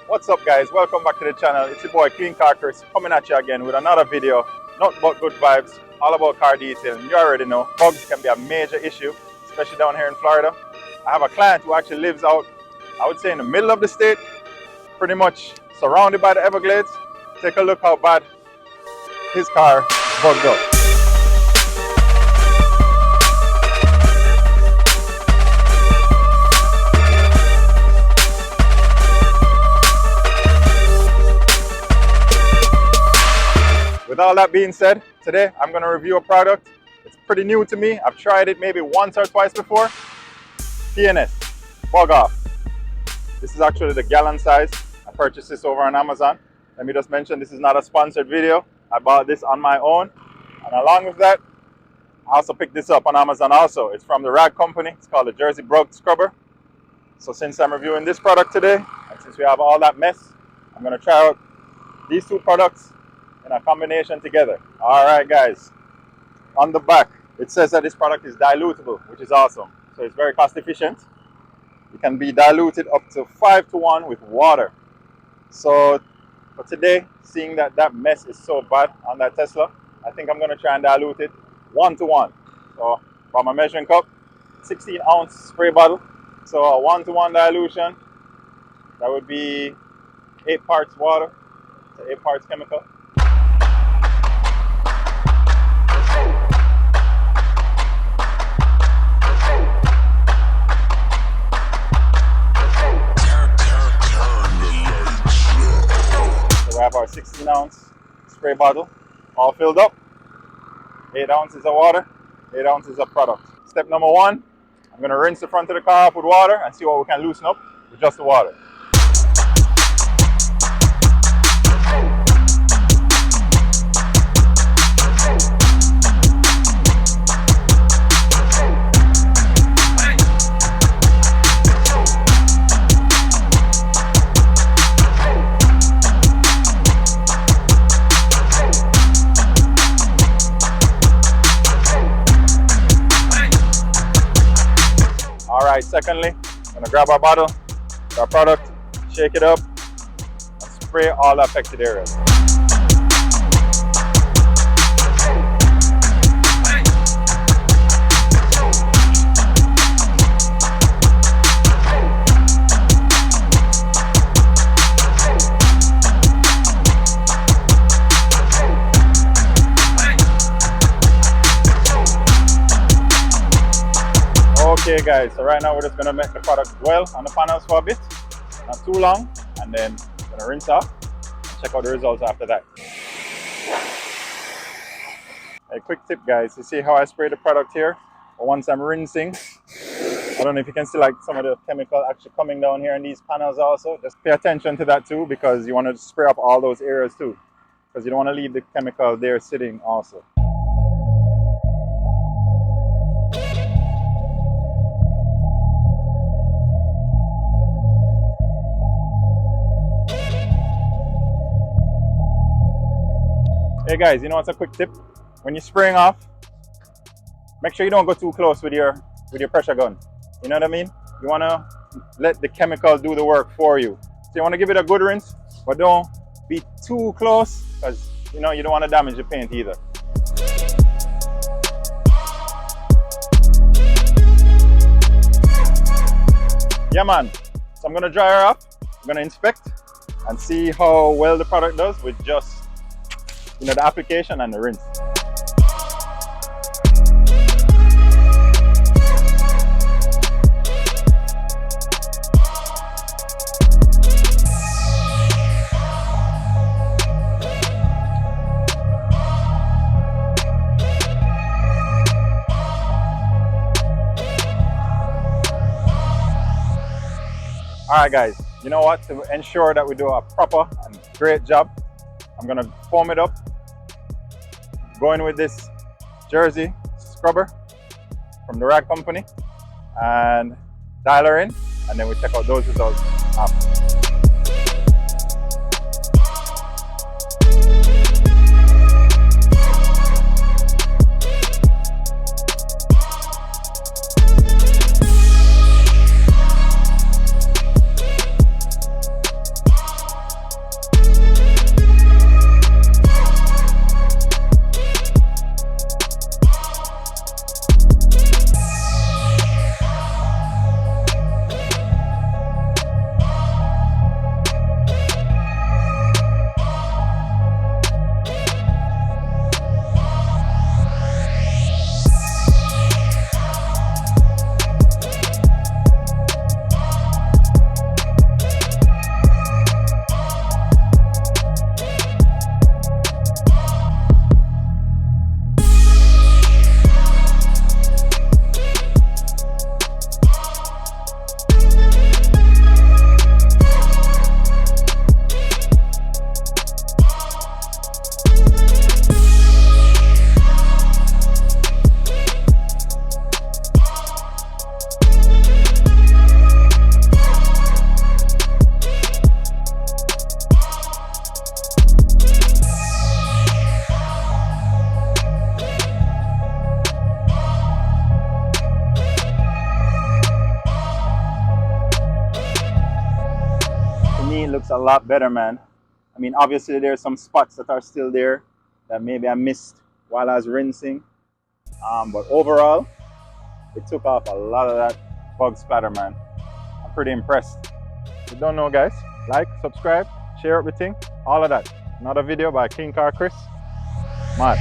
What's up, guys? Welcome back to the channel. It's your boy Clean Car Chris coming at you again with another video. Not about good vibes, all about car detailing. You already know bugs can be a major issue, especially down here in Florida. I have a client who actually lives out, I would say, in the middle of the state, pretty much surrounded by the Everglades. Take a look how bad his car is bugged up. With all that being said, today I'm going to review a product. It's pretty new to me. I've tried it maybe once or twice before. PNS, bug off. This is actually the gallon size. I purchased this over on Amazon. Let me just mention this is not a sponsored video. I bought this on my own. And along with that, I also picked this up on Amazon also. It's from the rag company. It's called the Jersey Bug Scrubber. So since I'm reviewing this product today, and since we have all that mess, I'm going to try out these two products in a combination together. Alright guys, on the back it says that this product is dilutable, which is awesome. So it's very cost efficient. It can be diluted up to 5:1 with water. So for today, seeing that that mess is so bad on that Tesla, I think I'm going to try and dilute it 1:1. So for my measuring cup, 16-ounce spray bottle. So a 1:1 dilution, that would be 8 parts water to 8 parts chemical. We have our 16-ounce spray bottle all filled up. 8 ounces of water, 8 ounces of product. Step number 1, I'm going to rinse the front of the car off with water and see what we can loosen up with just the water. Alright, secondly, I'm going to grab our bottle, our product, shake it up, and spray all the affected areas. Okay guys, so right now we're just going to make the product dwell on the panels for a bit, not too long, and then I'm going to rinse off and check out the results after that. A quick tip guys, you see how I spray the product here? But once I'm rinsing, I don't know if you can see like some of the chemical actually coming down here in these panels also. Just pay attention to that too, because you want to spray up all those areas too, because you don't want to leave the chemical there sitting also. Hey guys, you know what's a quick tip? When you're spraying off, make sure you don't go too close with your pressure gun. You know what I mean? You want to let the chemical do the work for you. So you want to give it a good rinse, but don't be too close, because you know you don't want to damage the paint either. Yeah man, so I'm going to dry her off. I'm going to inspect and see how well the product does with just the application and the rinse. Alright guys, you know what? To ensure that we do a proper and great job, I'm going to foam it up. Going with this Jersey scrubber from the rag company and dial her in, and then we check out those results after. me, it looks a lot better, man. I mean, obviously there's some spots that are still there that maybe I missed while I was rinsing. But overall, it took off a lot of that bug splatter, man. I'm pretty impressed. If you don't know, guys, like, subscribe, share everything, all of that. Another video by Clean Car Chris. Mad.